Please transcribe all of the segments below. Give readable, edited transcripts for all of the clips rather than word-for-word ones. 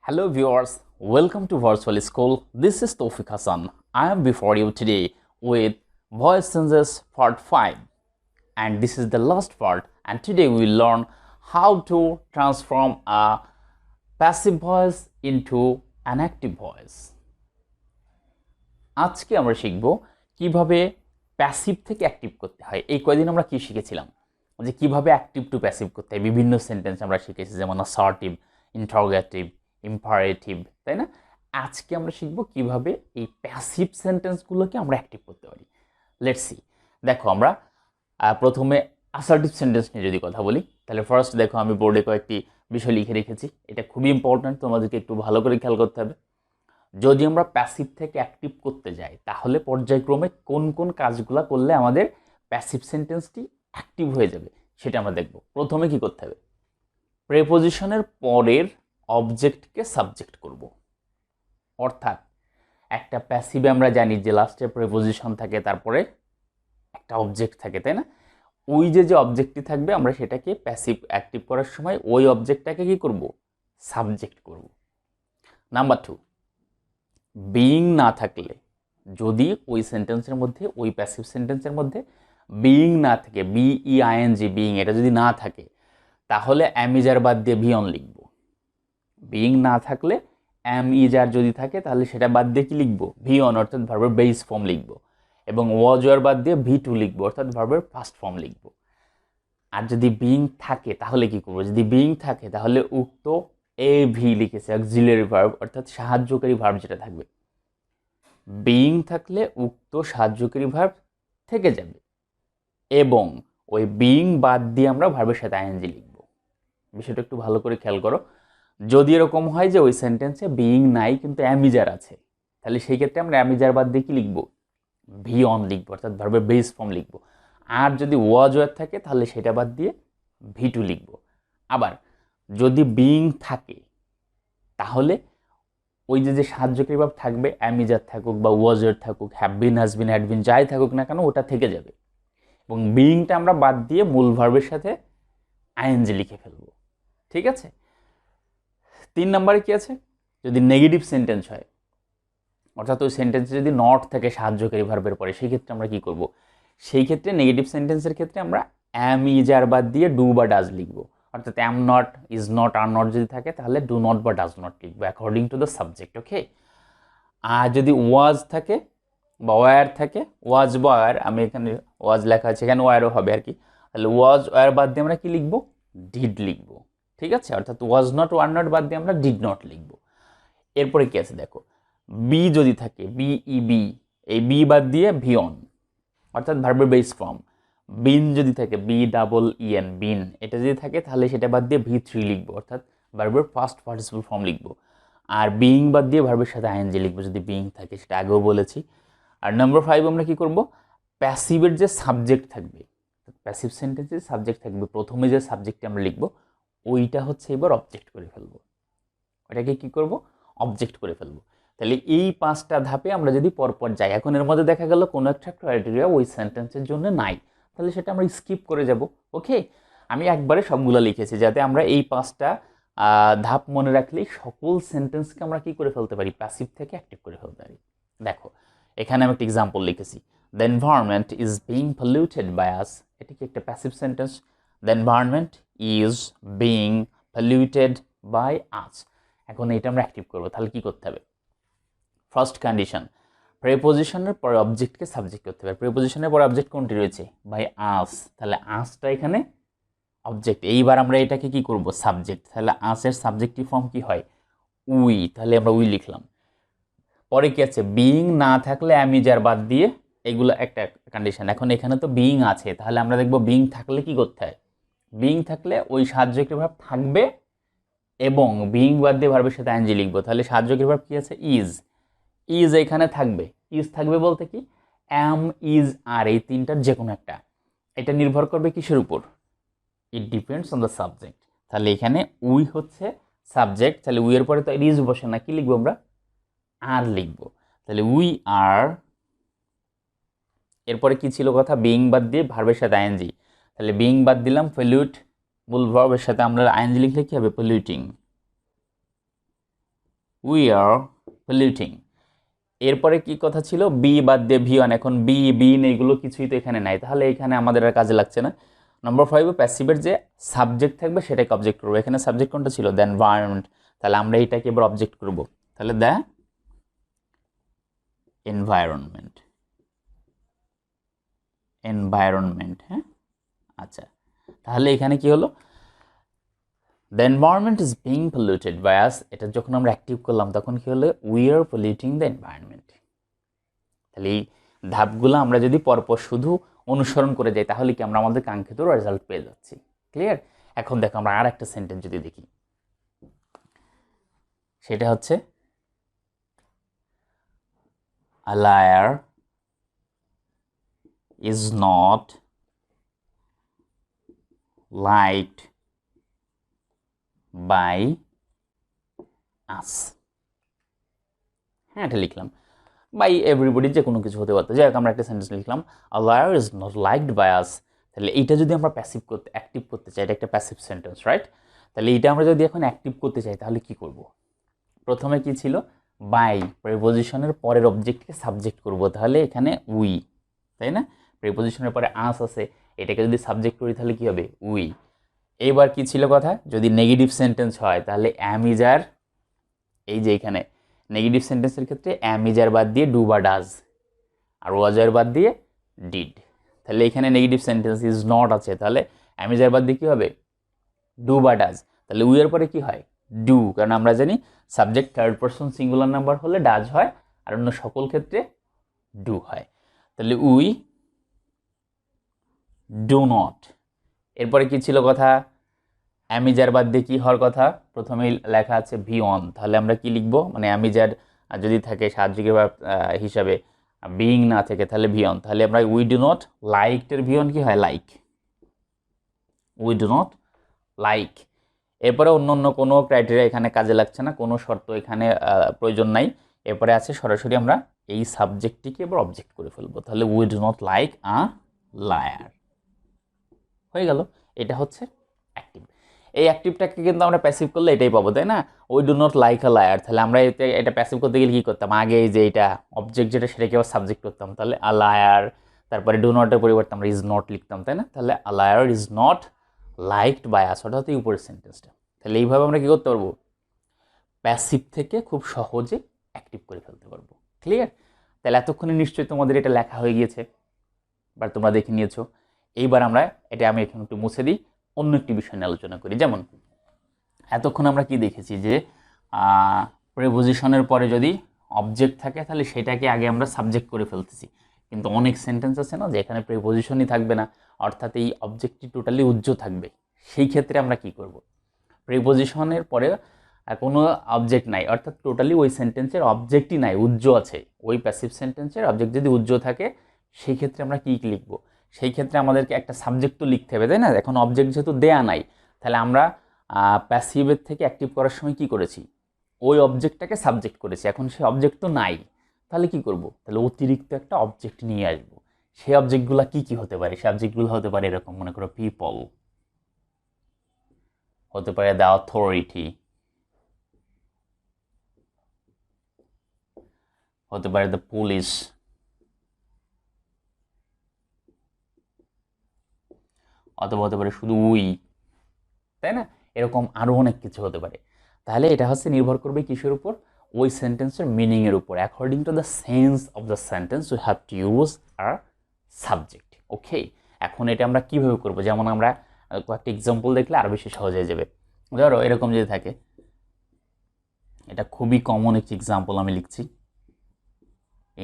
Hello viewers, welcome to Virtual School. This is Tawfiq Hassan. I am before you today with voice sentences part 5, and this is the last part, and today we will learn how to transform a passive voice into an active voice. আজকে আমরা শিখব কিভাবে passive থেকে active করতে হয়। এই কয়দিন আমরা কি শিখেছিলাম যে কিভাবে অ্যাক্টিভ টু প্যাসিভ করতে হয়, বিভিন্ন সেন্টেন্স আমরা শিখেছি, যেমন অ্যাসার্টিভ, ইন্টারোগেটিভ, ইম্পারেটিভ, তাই না? আজকে আমরা শিখব কিভাবে এই প্যাসিভ সেন্টেন্সগুলোকে আমরা অ্যাক্টিভ করতে পারি। Let's see. দেখো, আমরা প্রথমে অ্যাসার্টিভ সেন্টেন্স নিয়ে যদি কথা বলি, তাহলে ফার্স্ট দেখো আমি বোর্ডে কয়েকটি বিষয় লিখে রেখেছি। এটা খুবই ইম্পর্ট্যান্ট, তোমাদেরকে একটু ভালো করে খেয়াল করতে হবে। যদি আমরা প্যাসিভ থেকে অ্যাক্টিভ করতে যাই, তাহলে পর্যায়ক্রমে কোন কোন কাজগুলো করলে আমাদের প্যাসিভ সেন্টেন্সটি অ্যাক্টিভ হয়ে যাবে সেটা আমরা দেখব। প্রথমে কি করতে হবে? প্রেপোজিশনের পরের অবজেক্টকে সাবজেক্ট করব। অর্থাৎ একটা প্যাসিভে আমরা জানি যে লাস্টে প্রেপোজিশন থাকে, তারপরে একটা অবজেক্ট থাকে, তাই না? ওই যে অবজেক্টটি থাকবে, আমরা সেটাকে প্যাসিভ অ্যাক্টিভ করার সময় ওই অবজেক্টটাকে কি করব? সাবজেক্ট করব। নাম্বার 2, বিইং না থাকলে, যদি ওই সেন্টেন্সের মধ্যে, ওই প্যাসিভ সেন্টেন্সের মধ্যে বিইং না থাকে, বিইআইএনজি, বিইং, এটা যদি না থাকে, তাহলে অ্যাম ইজ আর বাদ দিয়ে ভি অন লিখব। বিইং না থাকলে অ্যাম ইজ আর যদি থাকে, তাহলে সেটা বাদ দিয়ে কি লিখব? ভি অন, অর্থাৎ ভার্বের বেস ফর্ম লিখব। এবং ওয়াজ ওয়ার বাদ দিয়ে ভি টু লিখব, অর্থাৎ ভার্বের ফার্স্ট ফর্ম লিখব। আর যদি বিইং থাকে তাহলে কি করব? যদি বিইং থাকে তাহলে উক্ত এ ভি লিখেছে, অক্সিলিয়ারি ভার্ব, অর্থাৎ সাহায্যকারী ভার্ব যেটা থাকবে। বিইং থাকলে উক্ত সাহায্যকারী ভার্ব থেকে যাবে, এবং ওই বিইং বাদ দিয়ে আমরা ভার্বের সাথে আইএনজি লিখব। বিষয়টা একটু ভালো করে খেয়াল করো। যদি এরকম হয় যে ওই সেন্টেন্সে বিইং নাই কিন্তু অ্যামিজার আছে, তাহলে সেই ক্ষেত্রে আমরা অ্যামিজার বাদ দিয়ে কি লিখব? ভি অন লিখব, অর্থাৎ ভার্বের বেস ফর্ম লিখব। আর যদি ওয়াজ ওয়ার থাকে তাহলে সেটা বাদ দিয়ে ভি টু লিখব। আবার যদি বিইং থাকে, তাহলে ওই যে সাহায্যকারী ভাব থাকবে, অ্যামিজার থাকুক বা ওয়াজার থাকুক, have been, has been, had been, যাই থাকুক না কেন, ওটা থেকে যাবে, এবং বিইংটা আমরা বাদ দিয়ে মূল ভার্বের সাথে আইএনজি লিখে ফেলবো। ঠিক আছে? 3 নম্বরে কি আছে? যদি নেগেটিভ সেন্টেন্স হয়, অর্থাৎ ওই সেন্টেন্সে যদি নট থাকে সাহায্যকারী ভার্বের পরে, সেই ক্ষেত্রে আমরা কি করব? সেই ক্ষেত্রে নেগেটিভ সেন্টেন্সের ক্ষেত্রে আমরা অ্যাম, ইজ, আর বাদ দিয়ে ডু বা ডাজ লিখবো। অর্থাৎ am not, is not, are not যদি থাকে তাহলে ডু নট বা ডাজ নট লিখবো অ্যাকর্ডিং টু দ্য সাবজেক্ট। ওকে? আর যদি ওয়াজ থাকে বা ওয়ার থাকে, ওয়াজ বা ওয়ার, আমি এখানে ওয়াজ লেখা আছে, এখানে ওয়ারও হবে আর কি, তাহলে ওয়াজ ওয়ার বাদ দিয়ে আমরা কি লিখবো? ডিড লিখবো। ঠিক আছে? অর্থাৎ ওয়াজ নট, ওয়ার নট বাদ দিয়ে আমরা ডিড নট লিখবো। এরপরে কি আছে দেখো, বি যদি থাকে, বিই বি, এই বি বাদ দিয়ে ভি অন, অর্থাৎ ভার্বের বেস ফর্ম। বিন যদি থাকে, বি ডাবল ইএন, বিন, এটা যদি থাকে তাহলে সেটা বাদ দিয়ে ভি থ্রি লিখবো, অর্থাৎ ভার্বের ফার্স্ট পার্টিসিপল ফর্ম লিখবো। আর বিইং বাদ দিয়ে ভার্বের সাথে আইএনজি লিখবো যদি বিইং থাকে, সেটা আগেও বলেছি। আর নাম্বার 5 আমরা কি করব? প্যাসিভের যে সাবজেক্ট থাকবে, প্যাসিভ সেন্টেন্সের সাবজেক্ট থাকবে, প্রথমে যে সাবজেক্টটি আমরা লিখবো ওইটা হচ্ছে এবার অবজেক্ট করে ফেলবো। ওটাকে কি করব? অবজেক্ট করে ফেলবো। তাহলে এই 5টা ধাপে আমরা যদি পরপর যাই, এখন এর মধ্যে দেখা গেল কোনো একটা ক্রাইটেরিয়া ওই সেন্টেন্সের জন্য নাই, তাহলে সেটা আমরা স্কিপ করে যাব। ওকে? আমি একবারে সবগুলো লিখেছি যাতে আমরা এই 5টা ধাপ মনে রাখলেই সকল সেন্টেন্সকে আমরা কি করে ফেলতে পারি? প্যাসিভ থেকে অ্যাক্টিভ করে ফেলতে পারি। দেখো, এখানে আমি একটা এক্সাম্পল লিখেছি, the environment is being polluted by us. এটা কি একটা passive sentence? The environment is being polluted by us. এখন এটা আমরা অ্যাক্টিভ করবো, তাহলে কি করতে হবে? ফার্স্ট কন্ডিশন, প্রেপোজিশনের পরে অবজেক্টকে সাবজেক্ট করতে হবে। প্রেপোজিশনের পরে অবজেক্ট কোনটি রয়েছে? বাই আস, তাহলে আসটা এখানে অবজেক্ট। এইবার আমরা এটাকে কি করব? সাবজেক্ট। তাহলে আসের সাবজেক্টিভ ফর্ম কি হয়? উই, তাহলে আমরা উই লিখলাম। পরে কি আছে? বিইং না থাকলে অ্যামিজার বাদ দিয়ে, এগুলো একটা কন্ডিশন। এখন এখানে তো বিইং আছে, তাহলে আমরা দেখব বিইং থাকলে কি করতে হয়? বিইং থাকলে ওই সাহায্যকারী ভার্ব থাকবে, এবং বিইং বাদ দিয়ে ভার্বের সাথে আইএনজি লিখবো। তাহলে সাহায্যকারী ভার্ব কি আছে? ইজ। ইজ এখানে থাকবে। ইজ থাকবে বলতে কি? অ্যাম, ইজ, আর, এই তিনটার যে কোনো একটা। এটা নির্ভর করবে কিসের উপর? It depends on the subject. তাহলে এখানে উই হচ্ছে সাবজেক্ট, তাহলে উই এর পরে তো ইজ বসে না, কি লিখবো আমরা? আর লিখবো। তাহলে উই আর, এরপরে কি ছিল কথা? বিইং বাদ দিয়ে ভার্বের সাথে আইএনজি, তাহলে বিইং বাদ দিলাম, পলিউট, মূল ভার্বের সাথে আমরা আইএনজি লিখলে কি হবে? পলিউটিং। We are polluting. এরপরে কি কথা ছিল, বি বাদ দিয়ে ভি ওয়ান, এখন বি বিন এগুলো কিছুই তো এখানে নাই, তাহলে এখানে আমাদের আর কাজে লাগছে না। নম্বর 5 প্যাসিভের যে সাবজেক্ট থাকবে সেটাকে অবজেক্ট করবো। এখানে সাবজেক্ট কোনটা ছিল, দ্য এনভায়রনমেন্ট, তাহলে আমরা এইটাকে এবার অবজেক্ট করব, তাহলে দ্য এনভায়রনমেন্ট, এনভায়রনমেন্ট, হ্যাঁ আচ্ছা। তাহলে এখানে কি হলো, the environment is being polluted by us, এটা যখন আমরা অ্যাক্টিভ করলাম তখন কি হলো, we are polluting the environment. তাহলে এই ধাপগুলো আমরা যদি পরপর শুধু অনুসরণ করে যাই তাহলে কি আমরা আমাদের কাঙ্ক্ষিত রেজাল্ট পেয়ে যাচ্ছি। ক্লিয়ার? এখন দেখো আমরা আর একটা সেন্টেন্স যদি দেখি, সেটা হচ্ছে a liar is not liked by us। হ্যাঁ এটা লিখলাম, বাই এভরিবডি যে কোনো কিছু হতে পারতো, যাই হোক আমরা একটা সেন্টেন্স লিখলাম, a liar is not liked by us. তাহলে এইটা যদি আমরা প্যাসিভ করতে অ্যাক্টিভ করতে চাই, এটা একটা প্যাসিভ সেন্টেন্স, রাইট? তাহলে এইটা আমরা যদি এখন অ্যাক্টিভ করতে চাই তাহলে কি করব? প্রথমে কি ছিল, বাই প্রিপোজিশনের পরের অবজেক্টকে সাবজেক্ট করব, তাহলে এখানে উই, তাই না? প্রিপোজিশনের পরে আস আছে, এটাকে যদি সাবজেক্ট করি তাহলে কি হবে, উই। এইবার কি ছিল কথা, যদি নেগেটিভ সেন্টেন্স হয় তাহলে অ্যাম ইজ আর, এই যে এখানে নেগেটিভ সেন্টেন্সের ক্ষেত্রে অ্যাম ইজ আর বাদ দিয়ে ডু বা ডাজ, আর ওয়াজ আর বাদ দিয়ে ডিড। তাহলে এখানে নেগেটিভ সেন্টেন্স ইজ নট আছে, তাহলে অ্যাম ইজ আর বাদ দিয়ে কী হবে, ডু বা ডাজ। তাহলে উই এর পরে কি হয়, ডু, কারণ আমরা জানি subject third person singular number হলে ডাজ হয়, আর অন্য সকল ক্ষেত্রে ডু হয়। তাহলে উই ডু নট। এরপরে কি ছিল কথা, অ্যামিজার বাদ দিয়ে কী হওয়ার কথা, প্রথমেই লেখা আছে ভি অন, তাহলে আমরা কি লিখব, মানে অ্যামিজার যদি থাকে সাহায্যিক হিসাবে, বিইং না থেকে তাহলে ভি অন, তাহলে আমরা উই ডু নট লাইকের ভি অন কি হয়, like, we do not like. এরপরে অন্য অন্য কোনো ক্রাইটেরিয়া এখানে কাজে লাগছে না, কোনো শর্ত এখানে প্রয়োজন নাই। এরপরে আছে সরাসরি আমরা এই সাবজেক্টটিকে এবার অবজেক্ট করে ফেলবো, তাহলে we do not like a liar, হয়ে গেল। এটা হচ্ছে অ্যাক্টিভ। এই অ্যাক্টিভটাকে কিন্তু আমরা প্যাসিভ করলে এটাই পাবো, তাই না? We do not like a liar, তাহলে আমরা এটা প্যাসিভ করতে গেলে কী করতাম, আগে এই যে এটা অবজেক্ট যেটা সেটাকে আবার সাবজেক্ট করতাম, তাহলে আ লায়ার, তারপরে ডু নটের পরিবর্তে আমরা ইজ নট লিখতাম, তাই না? তাহলে a liar is not liked by us, ওটা হচ্ছে উপরের সেন্টেন্সটা। তাহলে এইভাবে আমরা কী করতে পারবো, প্যাসিভ থেকে খুব সহজে অ্যাক্টিভ করে ফেলতে পারবো। ক্লিয়ার? তাহলে এতক্ষণে নিশ্চয়ই তোমাদের এটা লেখা হয়ে গিয়েছে বা তোমরা দেখে নিয়েছো। এইবার আমরা এটা, আমি এখানে একটু মুছে দিই, অন্য একটি বিষয় নিয়ে আলোচনা করি। যেমন এতক্ষণ আমরা কি দেখেছি যে প্রিপোজিশনের পরে যদি অবজেক্ট থাকে তাহলে সেটাকে আগে আমরা সাবজেক্ট করে ফেলতেছি, কিন্তু অনেক সেন্টেন্স আছে না যে এখানে প্রিপোজিশনই থাকবে না, অর্থাৎ এই অবজেক্টটি টোটালি উজ্জ্ব থাকবে। সেই ক্ষেত্রে আমরা কি করব, প্রিপোজিশনের পরে কোনো অবজেক্ট নাই, অর্থাৎ টোটালি ওই সেন্টেন্সের অবজেক্টই নাই, উজ্জ্ব আছে, ওই প্যাসিভ সেন্টেন্সের অবজেক্ট যদি উজ্জ্ব থাকে সেই ক্ষেত্রে আমরা কী লিখব, সেই ক্ষেত্রে আমাদেরকে একটা সাবজেক্ট তো লিখতে হবে, তাই না? এখন অবজেক্ট যেহেতু দেয়া নাই, তাহলে আমরা প্যাসিভের থেকে অ্যাক্টিভ করার সময় কি করেছি, ওই অবজেক্টটাকে সাবজেক্ট করেছি, এখন সেই অবজেক্ট তো নাই, তাহলে কি করব, তাহলে অতিরিক্ত একটা অবজেক্ট নিয়ে আসব। সেই অবজেক্টগুলো কি কি হতে পারে, সেই অবজেক্টগুলো হতে পারে এরকম, মনে করো পিপল, হতে পারে দ্য অথরিটি, হতে পারে দ্য পুলিশ, অথবা হতে পারে শুধু উই, তাই না? এরকম আরও অনেক কিছু হতে পারে। তাহলে এটা হচ্ছে নির্ভর করবে কিসের উপর, ওই সেন্টেন্সের মিনিংয়ের উপর। According to the sense of the sentence we have to use our subject. Okay, এখন এটা আমরা কীভাবে করবো, যেমন আমরা কয়েকটা এক্সাম্পল দেখলে আরও বেশি সহজ হয়ে যাবে। ধরো এরকম যদি থাকে, এটা খুবই কমন একটি এক্সাম্পল আমি লিখছি,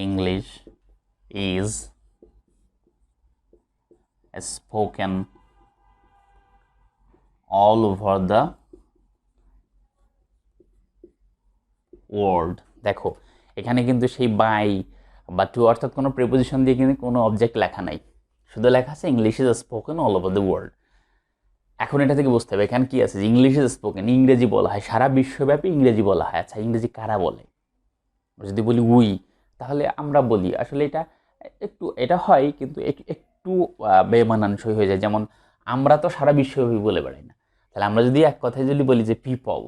English is spoken all over the world. দেখো এখানে কিন্তু সেই বাই বা টু অর্থাৎ কোনো প্রিপোজিশন দিয়ে কিন্তু কোনো অবজেক্ট লেখা নাই, শুধু লেখা আছে English is spoken all over the world. এখন এটা থেকে বুঝতে হবে এখানে কি আছে, ইংলিশ ইজ স্পোকেন, ইংরেজি বলা হয়, সারা বিশ্বব্যাপী ইংরেজি বলা হয়। আচ্ছা ইংরেজি কারা বলে, যদি বলি উই, তাহলে আমরা বলি, আসলে এটা একটু এটা হয় কিন্তু একটু বেমানানসই হয়ে যায়। যেমন আমরা তো সারা বিশ্বব্যাপী বলে বেড়াই না, তাহলে আমরা যদি এক কথায় যদি বলি যে পিপল,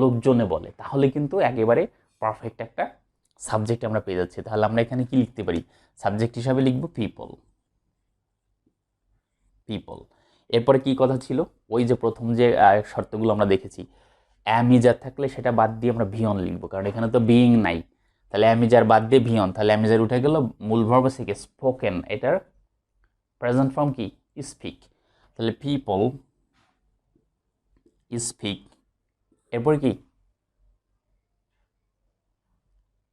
লোকজনে বলে, তাহলে কিন্তু একেবারে পারফেক্ট একটা সাবজেক্ট আমরা পেয়ে যাচ্ছি। তাহলে আমরা এখানে কি লিখতে পারি? সাবজেক্ট হিসাবে লিখব পিপল, পিপল। এরপরে কি কথা ছিল? ওই যে প্রথম যে শর্তগুলো আমরা দেখেছি, অ্যামিজার থাকলে সেটা বাদ দিয়ে আমরা ভিয়ন লিখবো, কারণ এখানে তো বিইং নাই। তাহলে অ্যামিজার বাদ দিয়ে ভিয়ন, তাহলে অ্যামিজার উঠে গেল, মূল ভার্ব থেকে স্পোকেন, এটার প্রেজেন্ট ফর্ম কি? স্পিক। তাহলে পিপল স্পিক। এরপর কি?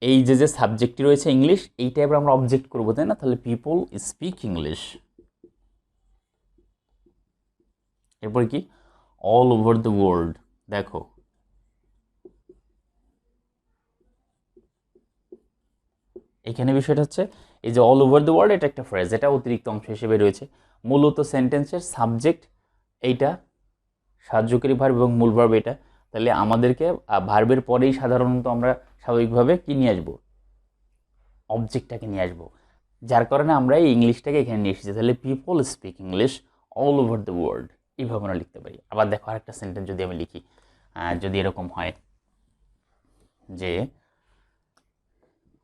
এই যে সাবজেক্টটি রয়েছে ইংলিশ, এইটা এবার আমরা অবজেক্ট করবো, তাই না? তাহলে পিপল স্পিক ইংলিশ। এরপর কি? All over the world. দেখো এখানে বিষয়টা হচ্ছে এই যে অল ওভার দ্য ওয়ার্ল্ড, এটা একটা ফ্রেজ, এটা অতিরিক্ত অংশ হিসেবে রয়েছে। মূলত সেন্টেন্সের সাবজেক্ট এইটা, সাহায্যকারী ভার্ব এবং মূল ভার্ব এটা। তাহলে আমাদেরকে ভার্বের পরেই সাধারণত আমরা স্বাভাবিকভাবে কি নিয়ে আসবো? অবজেক্টটাকে নিয়ে আসবো, যার কারণে আমরা এই ইংলিশটাকে এখানে নিয়ে এসেছি। তাহলে people speak English all over the world, এইভাবে আমরা লিখতে পারি। আবার দেখো আরেকটা সেন্টেন্স যদি আমি লিখি, যদি এরকম হয় যে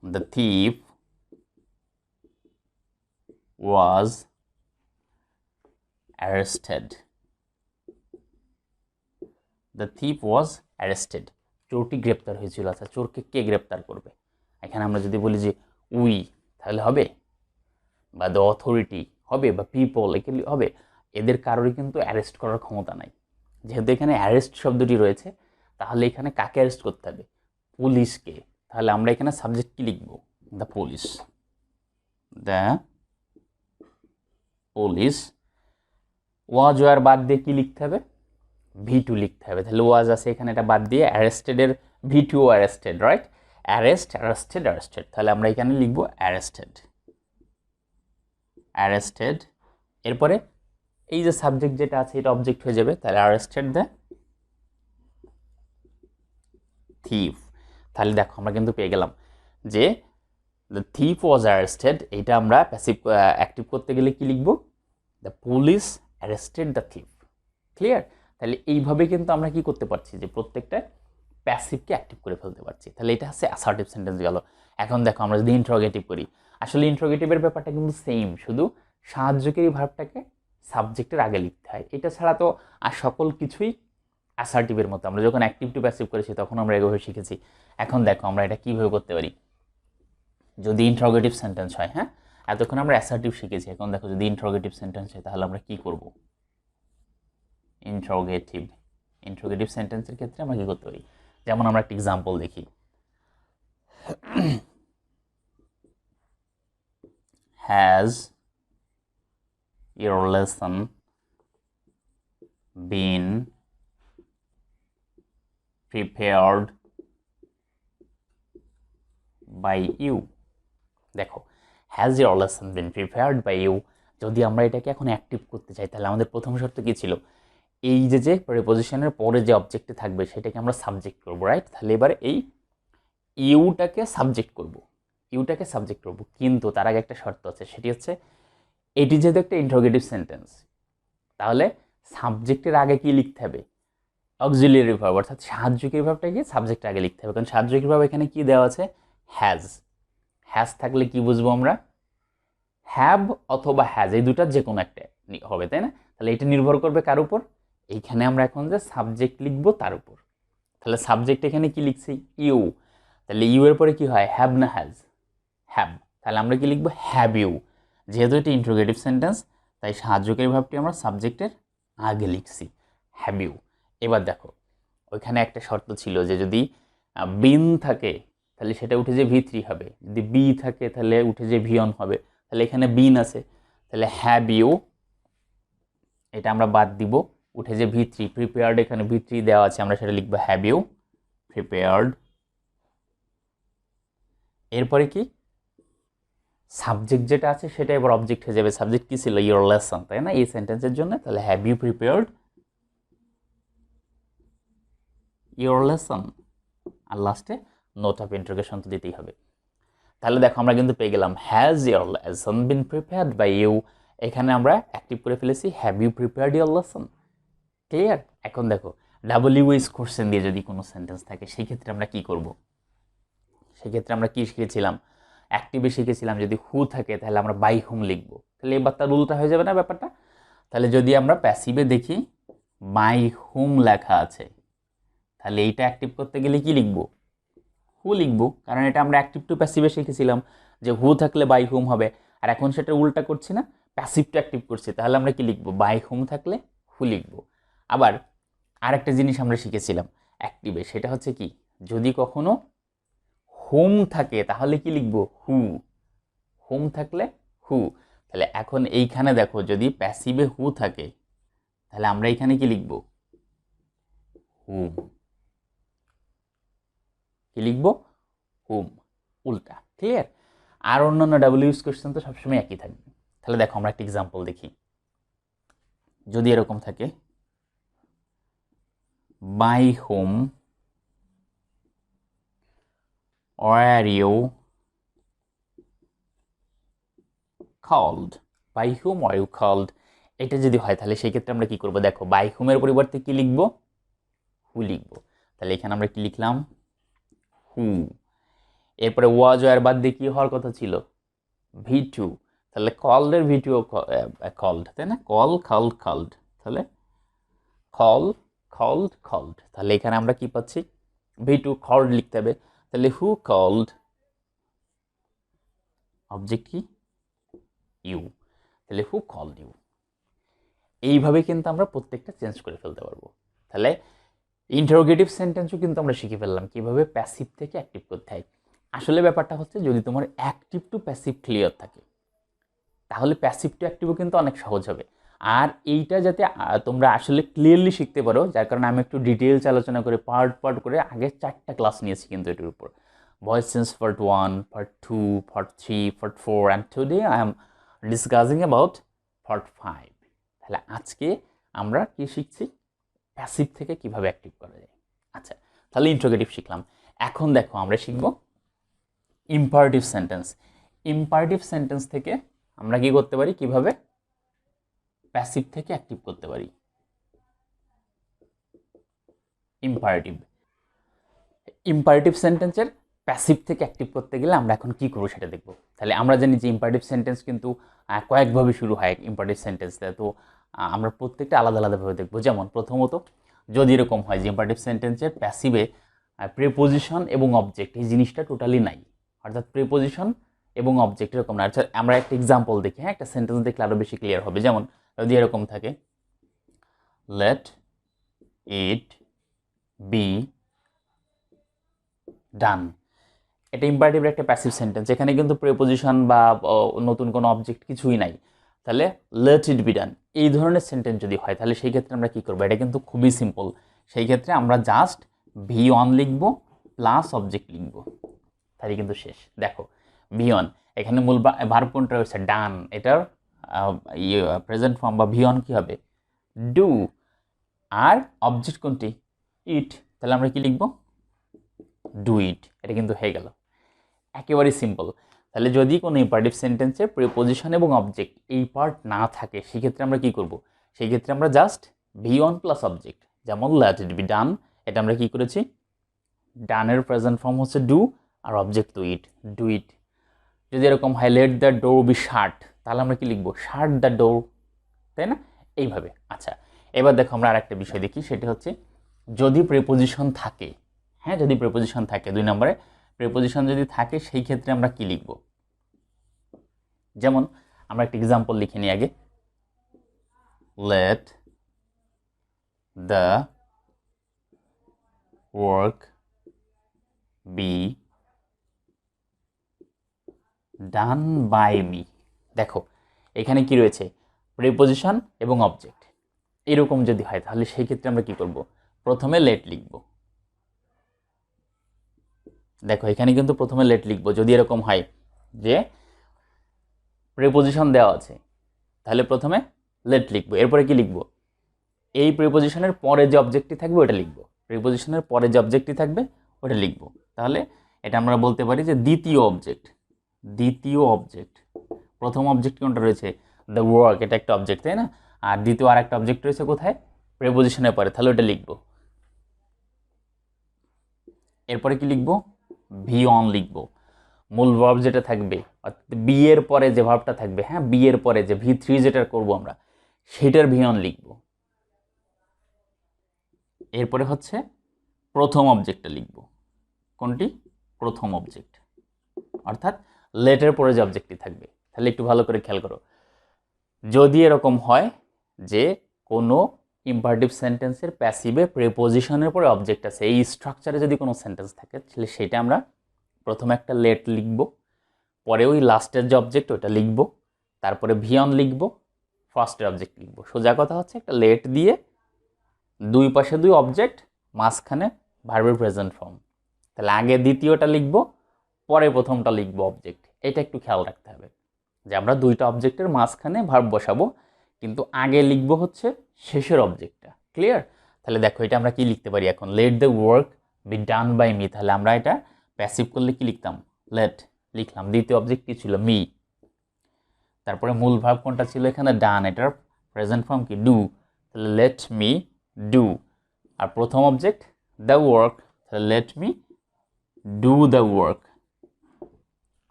the thief was arrested, the thief was arrested, চোরটি গ্রেপ্তার হয়েছিল। আচ্ছা, চোরকে কে গ্রেপ্তার করবে? এখানে আমরা যদি বলি যে উই, তাহলে হবে, বা দ্য অথরিটি হবে, বা পিপল এগুলি হবে। এদের কারোরই কিন্তু অ্যারেস্ট করার ক্ষমতা নাই। যেহেতু এখানে অ্যারেস্ট শব্দটি রয়েছে, তাহলে এখানে কাকে অ্যারেস্ট করতে হবে? পুলিশকে। তাহলে আমরা এখানে সাবজেক্ট কি লিখব? The police, the police. Was were বাদ দিয়ে কি লিখতে হবে? ভি2 লিখতে হবে। তাহলে ওয়াজ আছে এখানে, এটা বাদ দিয়ে অ্যারেস্টেডের ভি2 arrested, right? Arrest, arrested, arrested. তাহলে আমরা এখানে লিখবো অ্যারেস্টেড, অ্যারেস্টেড। এরপরে এই যে সাবজেক্ট যেটা আছে এটা অবজেক্ট হয়ে যাবে, তাহলে অ্যারেস্টেড দ্য থিফ। তাহলে দেখো আমরা কিন্তু পেয়ে গেলাম যে দ্য থিফ ওয়াজ অ্যারেস্টেড, এটা আমরা প্যাসিভ অ্যাক্টিভ করতে গেলে কি লিখবো? The police arrested the thief. Clear? তাহলে এইভাবে কিন্তু আমরা কি করতে পারছি যে প্রত্যেকটা প্যাসিভকে অ্যাক্টিভ করে ফেলতে পারছি। তাহলে এটা হচ্ছে অ্যাসার্টিভ সেন্টেন্স গেল। এখন দেখো আমরা যদি ইন্ট্রোগেটিভ করি, আসলে ইন্ট্রোগেটিভের ব্যাপারটা কিন্তু সেম, শুধু সাহায্যকারী ভার্বটাকে সাবজেক্টের আগে লিখতে হয়। এটা ছাড়া তো আর সকল কিছুই অ্যাসার্টিভের মতো। আমরা যখন অ্যাক্টিভ টু প্যাসিভ করেছি তখন আমরা এভাবে শিখেছি। এখন দেখো আমরা এটা কীভাবে করতে পারি যদি ইন্ট্রোগেটিভ সেন্টেন্স হয়। হ্যাঁ, এতক্ষণ আমরা অ্যাসার্টিভ শিখেছি, এখন দেখো যদি ইন্ট্রোগেটিভ সেন্টেন্স হয় তাহলে আমরা কি করব? ইন্ট্রোগেটিভ সেন্টেন্সের ক্ষেত্রে আমরা কি করতে পারি? যেমন আমরা একটা এক্সাম্পল দেখি, has your lesson been prepared by you? দেখো, has your lesson been prepared by you, যদি আমরা এটাকে এখন অ্যাক্টিভ করতে চাই তাহলে আমাদের প্রথম শর্ত কি ছিল? এই যে প্রিপোজিশনের পরে যে অবজেক্টে থাকবে সেটাকে আমরা সাবজেক্ট করব, রাইট? তাহলে এবার এই ইউটাকে সাবজেক্ট করব, কিন্তু তার আগে একটা শর্ত আছে, সেটি হচ্ছে এটি যেহেতু একটা ইন্ট্রোগেটিভ সেন্টেন্স, তাহলে সাবজেক্টের আগে কি লিখতে হবে? অক্সিলিয়ারি ভার্ব, অর্থাৎ সাহায্যকারী ভার্বটাকে সাবজেক্টের আগে লিখতে হবে। কারণ সাহায্যকারী ভার্ব এখানে কি দেওয়া আছে? হ্যাজ থাকলে কি বুঝবো আমরা? হ্যাভ অথবা হ্যাজ, এই দুটার যে কোনো একটা হবে, তাই না? তাহলে এটা নির্ভর করবে কার উপর? এইখানে আমরা এখন যে সাবজেক্ট লিখবো তার উপর। তাহলে সাবজেক্ট এখানে কি লিখছি? ইউ। তাহলে ইউ এর পরে কি হয়? হ্যাভ না হ্যাজ? হ্যাভ। তাহলে আমরা কি লিখবো? Have you. যেহেতু এটা ইন্ট্রোগেটিভ সেন্টেন্স তাই সাহায্যকারী ভাবটি আমরা সাবজেক্টের আগে লিখছি, হ্যাভ ইউ। এবার দেখো ওইখানে একটা শর্ত ছিল যে যদি বিন থাকে তাহলে সেটা উঠে যে ভি3 হবে, যদি বি থাকে তাহলে উঠে যে ভিয়ন হবে। তাহলে এখানে বিন আছে, তাহলে হ্যাভ ইউ এটা আমরা বাদ দিব, উঠে যে ভি3, প্রিপেয়ার্ড এখানে ভি3 দেওয়া আছে, আমরা সেটা লিখবো হ্যাভ ইউ প্রিপেয়ার্ড। এরপরে কি? সাবজেক্ট যেটা আছে সেটা এবার অবজেক্ট হয়ে যাবে। সাবজেক্ট কি ছিল? ইয়োর লেসন, তাই না, এই সেন্টেন্সের জন্য। তাহলে have you prepared your lesson, আর লাস্টে নোট অফ ইন্টারোগেশন তো দিতেই হবে। তাহলে দেখো আমরা কিন্তু পেয়ে গেলাম has your lesson been prepared by you, এখানে আমরা অ্যাক্টিভ করে ফেলেছি have you prepared your lesson. Clear? এখন দেখো ডাব্লিউএইচ কোশ্চেন দিয়ে যদি কোনো সেন্টেন্স থাকে সেই ক্ষেত্রে আমরা কি করব? সেক্ষেত্রে আমরা কি শিখেছিলাম? অ্যাক্টিভে শিখেছিলাম যদি হু থাকে তাহলে আমরা বাই হুম লিখব। তাহলে এবার তার উল্টা হয়ে যাবে না ব্যাপারটা? তাহলে যদি আমরা প্যাসিভে দেখি বাই হুম লেখা আছে, তাহলে এইটা অ্যাক্টিভ করতে গেলে কি লিখব? হু লিখব, কারণ এটা আমরা অ্যাক্টিভ টু প্যাসিভে শিখেছিলাম যে হু থাকলে বাই হুম হবে। আর এখন সেটা উল্টা করছি না, প্যাসিভ টু অ্যাক্টিভ করছি, তাহলে আমরা কি লিখব? বাই হুম থাকলে হু লিখব। আবার আরেকটা জিনিস আমরা শিখেছিলাম অ্যাক্টিভে, সেটা হচ্ছে কি, যদি কখনো হোম থাকে তাহলে কি লিখব? হু। হোম থাকলে হু। তাহলে এখন এইখানে দেখো যদি প্যাসিভে হু থাকে তাহলে আমরা এখানে কি লিখব? হুম। কি লিখব? হুম। উল্টা। ক্লিয়ার? আর অন্যান্য ডাব্লিউএস কোশ্চেন তো সবসময় একই থাকবে। তাহলে দেখো আমরা একটা এক্সাম্পল দেখি। যদি এরকম থাকে by whom were you called? by whom were you called? এটা যদি হয় তাহলে সেই ক্ষেত্রে আমরা কি করব? দেখো বাই হুমের পরিবর্তে কি লিখব? হু লিখব। তাহলে এখানে আমরা কি লিখলাম? হু। এরপরে ওয়াজ এর বাদ দিয়ে কি হওয়ার কথা ছিল? ভি2। তাহলে কল্ড এর ভি2 কল্ড, তাই না? কল কল্ড কল্ড, তাহলে কল কল্ড কল্ড। তাহলে এখানে আমরা কি পাচ্ছি? ভি2 কল্ড লিখতে হবে। তাহলে হু কল্ড, অবজেক্ট কি? ইউ। তাহলে হু কল্ড ইউ। এইভাবে কিন্তু আমরা প্রত্যেকটা চেঞ্জ করে ফেলতে পারবো। তাহলে ইন্টারোগেটিভ সেন্টেন্সও কিন্তু আমরা শিখে ফেললাম কিভাবে প্যাসিভ থেকে অ্যাক্টিভ করতে হয়। আসলে ব্যাপারটা হচ্ছে যদি তোমার অ্যাক্টিভ টু প্যাসিভ ক্লিয়ার থাকে তাহলে প্যাসিভ টু অ্যাক্টিভও কিন্তু অনেক সহজ হবে। আর এইটা যাতে তোমরা আসলে ক্লিয়ারলি শিখতে পারো, যার কারণে আমি একটু ডিটেলস আলোচনা করে পার্ট পার্ট করে আগে 4টা ক্লাস নিয়েছি কিন্তু এটার উপর। Voice change part 1, part 2, part 3, part 4 and today I am discussing about part 5। তাহলে আজকে আমরা কি শিখছি? প্যাসিভ থেকে কিভাবে অ্যাক্টিভ করা যায়। আচ্ছা, তাহলে ইন্টারোগেটিভ শিখলাম। এখন দেখো আমরা শিখব ইম্পারেটিভ সেন্টেন্স। ইম্পারেটিভ সেন্টেন্স থেকে আমরা কি করতে পারি, কিভাবে প্যাসিভ থেকে অ্যাক্টিভ করতে পারি। ইম্পারেটিভ সেন্টেন্সের প্যাসিভ থেকে অ্যাক্টিভ করতে গেলে আমরা এখন কি করবো সেটা দেখব। তাহলে আমরা জানি যে ইম্পারেটিভ সেন্টেন্স কিন্তু কয়েকভাবে শুরু হয় ইম্পারেটিভ সেন্টেন্সটা, তো আমরা প্রত্যেকটা আলাদা আলাদাভাবে দেখবো। যেমন প্রথমত যদি এরকম হয় যে ইম্পারেটিভ সেন্টেন্সের প্যাসিভে প্রিপোজিশন এবং অবজেক্ট এই জিনিসটা টোটালি নাই, অর্থাৎ প্রিপোজিশন এবং অবজেক্ট এরকম না। অর্থাৎ আমরা একটা এক্সাম্পল দেখি, হ্যাঁ, একটা সেন্টেন্স দেখলে আরও বেশি ক্লিয়ার হবে। যেমন যদি এরকম থাকে লেট ইট বি ডান, এটা ইম্পারেটিভের একটা প্যাসিভ সেন্টেন্স, এখানে কিন্তু প্রিপোজিশন বা নতুন কোনো অবজেক্ট কিছুই নাই। তাহলে লেট ইট বি ডান এই ধরনের সেন্টেন্স যদি হয় তাহলে সেই ক্ষেত্রে আমরা কী করবো? এটা কিন্তু খুবই সিম্পল। সেই ক্ষেত্রে আমরা জাস্ট ভি1 লিখব প্লাস অবজেক্ট লিখব, তাহলে কিন্তু শেষ। দেখো ভি1, এখানে মূল ভার্ব কোনটা রয়েছে? ডান। এটার প্রেজেন্ট ফর্ম বা ভি1 কী হবে? ডু। আর অবজেক্ট কোনটি? ইট। তাহলে আমরা কি লিখব? Do it. এটা কিন্তু হয়ে গেল, একেবারেই সিম্পল। তাহলে যদি কোনো ইম্পারেটিভ সেন্টেন্সে প্রিপোজিশন এবং অবজেক্ট এই পার্ট না থাকে সেক্ষেত্রে আমরা কি করব? সেই ক্ষেত্রে আমরা জাস্ট ভি1 প্লাস অবজেক্ট, যেমন লেট ইট বি ডান, এটা আমরা কি করেছি? ডানের প্রেজেন্ট ফর্ম হচ্ছে ডু আর অবজেক্ট তো ইট, ডু ইট। যদি এরকম হয় লেট দ্য ডোর বি শাট, তাহলে আমরা কি লিখবো? শাট দ্য ডোর, তাই না? এইভাবে। আচ্ছা, এবার দেখো আমরা আরেকটা বিষয় দেখি, সেটা হচ্ছে যদি প্রিপোজিশন থাকে, হ্যাঁ, যদি প্রিপোজিশন থাকে 2 নম্বরে প্রিপোজিশন যদি থাকে সেই ক্ষেত্রে আমরা কি লিখব? যেমন আমরা একটা এক্সাম্পল লিখে নিই আগে। Let the work be done by me. দেখো এখানে কি রয়েছে? প্রিপোজিশন এবং অবজেক্ট। এরকম যদি হয় তাহলে সেই ক্ষেত্রে আমরা কি করব? প্রথমে লেট লিখব। দেখো এখানে কিন্তু প্রথমে লেট লিখব। যদি এরকম হয় যে প্রিপোজিশন দেওয়া আছে তাহলে প্রথমে লেট লিখব, এরপরে কি লিখব? এই প্রিপোজিশনের পরে যে অবজেক্টটি থাকবে ওটা লিখব, প্রিপোজিশনের পরে যে অবজেক্টটি থাকবে ওটা লিখব। তাহলে এটা আমরা বলতে পারি যে দ্বিতীয় অবজেক্ট। দ্বিতীয় অবজেক্ট, প্রথম অবজেক্ট কোনটা রয়েছে? দ্য ওয়ার্ক, এটা একটা অবজেক্ট, তাই না? আর দ্বিতীয় আর একটা অবজেক্ট রয়েছে কোথায়? প্রিপোজিশনের পরে, তাহলে ওটা লিখব। এরপরে কি লিখব, ভি অন লিখব। মূল ভার্ব যেটা থাকবে অর্থাৎ বি এর পরে যে ভার্বটা থাকবে, হ্যাঁ বি এর পরে যে V3 যেটা করব আমরা সেটার ভি অন লিখব। এরপরে হচ্ছে প্রথম অবজেক্টটা লিখব। কোনটি? প্রথম অবজেক্ট, অর্থাৎ লেটের পরে যে অবজেক্টটি থাকবে। তাহলে একটু ভালো করে খেয়াল করো, যদি এরকম হয় যে কোনো ইম্পারেটিভ সেন্টেন্সের প্যাসিভে প্রিপোজিশনের পরে অবজেক্ট আছে, এই স্ট্রাকচারে যদি কোনো সেন্টেন্স থাকে তাহলে সেটা আমরা প্রথমে একটা লেট লিখব, পরে ওই লাস্টের যে অবজেক্ট ওটা লিখব, তারপরে ভি অন লিখব, ফার্স্টের অবজেক্ট লিখব। সোজা কথা হচ্ছে একটা লেট দিয়ে দুই পাশে দুই অবজেক্ট, মাঝখানে ভার্বের প্রেজেন্ট ফর্ম। তাহলে আগে দ্বিতীয়টা লিখব, পরে প্রথমটা লিখব অবজেক্ট। এটা একটু খেয়াল রাখতে হবে যে আমরা দুইটা অবজেক্টের মাঝখানে ভার্ব বসাবো, কিন্তু আগে লিখব হচ্ছে শেষের অবজেক্টটা। ক্লিয়ার? তাহলে দেখো এটা আমরা কি লিখতে পারি এখন, let the work be done by me. তাহলে আমরা এটা প্যাসিভ করলে কি লিখতাম, লেট লিখলাম। দ্বিতীয় অবজেক্ট কি ছিল, মি। তারপরে মূল ভার্ব কোনটা ছিল এখানে, ডান। এটার প্রেজেন্ট ফর্ম কি, ডু। তাহলে লেট মি ডু। আর প্রথম অবজেক্ট দ্য ওয়ার্ক, তাহলে let me do the work.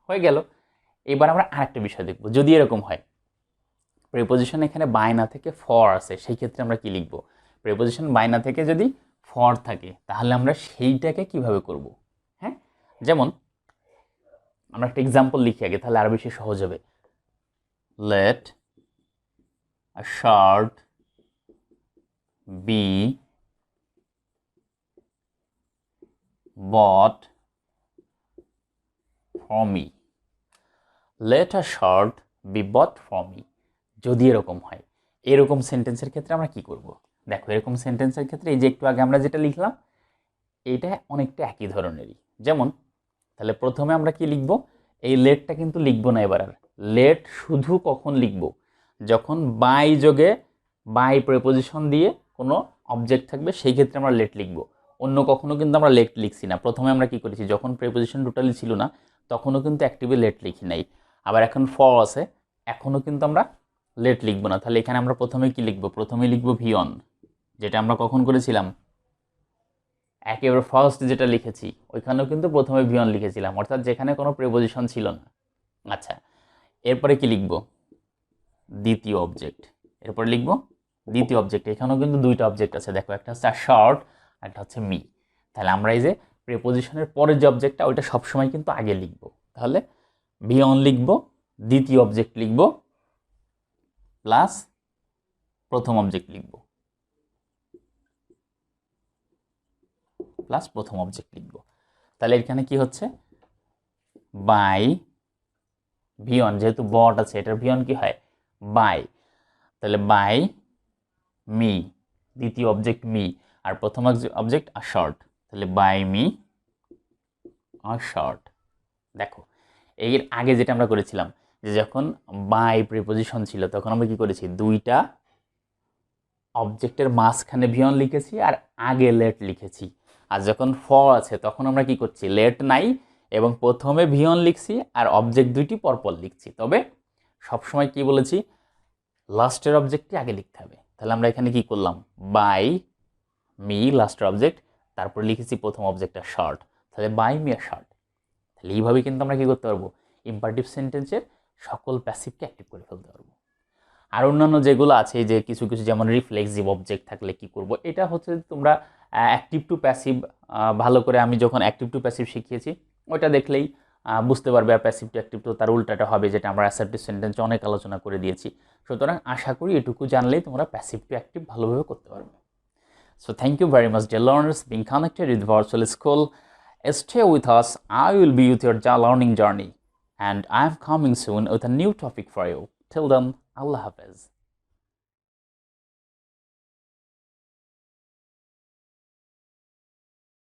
হয়ে গেল। এবার আমরা আরেকটা বিষয় দেখব, যদি এরকম হয় প্রিপোজিশন এখানে বাই না থেকে ফর আছে, সেই ক্ষেত্রে আমরা কি লিখব। প্রিপোজিশন বাই না থেকে যদি ফর থাকে তাহলে আমরা সেইটাকে কিভাবে করব। হ্যাঁ, যেমন আমরা একটা এক্সাম্পল লিখি আগে, তাহলে আরো বেশি সহজ হবে। Let a shirt be bought for me. Let a shirt be bought for me. যদি এরকম হয়, এরকম সেন্টেন্সের ক্ষেত্রে আমরা কি করব। দেখো এরকম সেন্টেন্সের ক্ষেত্রে এই যে একটু আগে আমরা যেটা লিখলাম এইটা অনেকটা একই ধরনেরই। যেমন তাহলে প্রথমে আমরা কি লিখব, এই লেটটা কিন্তু লিখব না এবার আর। লেট শুধু কখন লিখব, যখন বাই যোগে বাই প্রিপোজিশন দিয়ে কোনো অবজেক্ট থাকবে সেই ক্ষেত্রে আমরা লেট লিখব। অন্য কখনো কিন্তু আমরা লেট লিখছি না। প্রথমে আমরা কি করেছি, যখন প্রিপোজিশন টোটালি ছিল না তখনও কিন্তু অ্যাক্টিভে লেট লিখি নাই। আবার এখন ফর আছে, এখনও কিন্তু আমরা লেট লিখবো না। তাহলে এখানে আমরা প্রথমে কি লিখব, প্রথমে লিখব ভি অন, যেটা আমরা কখন করেছিলাম, একেবারে ফার্স্ট যেটা লিখেছি ওইখানেও কিন্তু প্রথমে ভি অন লিখেছিলাম, অর্থাৎ যেখানে কোনো প্রিপোজিশন ছিল না। আচ্ছা, এরপরে কি লিখব, দ্বিতীয় অবজেক্ট। এরপরে লিখব দ্বিতীয় অবজেক্ট। এখানেও কিন্তু দুইটা অবজেক্ট আছে, দেখো একটা হচ্ছে শার্ট, একটা হচ্ছে মি। তাহলে আমরা এই যে প্রিপোজিশনের পরের যে অবজেক্টটা ওইটা সবসময় কিন্তু আগে লিখব। তাহলে ভি অন লিখব, দ্বিতীয় অবজেক্ট লিখব, প্লাস প্রথম অবজেক্ট লিখব, প্লাস প্রথম অবজেক্ট লিখব। তাহলে এখানে কি হচ্ছে, বাই ভি অন, যেহেতু বট আছে এটার ভি অন কি হয়, বাই। তাহলে বাই মি, দ্বিতীয় অবজেক্ট মি, আর প্রথম অবজেক্ট আ শার্ট। তাহলে বাই মি আ শার্ট। দেখো এর আগে যেটা আমরা করেছিলাম যে যখন বাই প্রিপোজিশন ছিল তখন আমরা কি করেছি, দুইটা অবজেক্টের মাঝখানে ভি অন লিখেছি আর আগে লেট লিখেছি। আর যখন ফর আছে তখন আমরা কি করছি, লেট নাই এবং প্রথমে ভি অন লিখছি আর অবজেক্ট দুইটি পরপর লিখছি। তবে সবসময় কি বলেছি, লাস্টের অবজেক্টটি আগে লিখতে হবে। তাহলে আমরা এখানে কি করলাম, বাই মি লাস্টের অবজেক্ট, তারপর লিখেছি প্রথম অবজেক্টটা শার্ট। তাহলে বাই মি আ শার্ট। তাহলে এইভাবে কিন্তু আমরা কি করতে পারবো, ইম্পারেটিভ সেন্টেন্সের সকল প্যাসিভকে অ্যাক্টিভ করে ফেলতে পারবো। আর অন্যান্য যেগুলো আছে যে কিছু কিছু যেমন রিফ্লেক্সিভ অবজেক্ট থাকলে কি করব, এটা হচ্ছে তোমরা অ্যাক্টিভ টু প্যাসিভ ভালো করে আমি যখন অ্যাক্টিভ টু প্যাসিভ শিখিয়েছি ওইটা দেখলেই বুঝতে পারবে। আর প্যাসিভ টু অ্যাক্টিভ তো তার উল্টাটা হবে, যেটা আমরা অ্যাসার্টিভ সেন্টেন্সে অনেক আলোচনা করে দিয়েছি। সুতরাং আশা করি এটুকু জানলেই তোমরা প্যাসিভ টু অ্যাক্টিভ ভালোভাবে করতে পারবে। So thank you very much dear learners being connected with Virtual School. Stay with us, I will be with your learning journey and I am coming soon with a new topic for you. Till then, Allah Hafiz.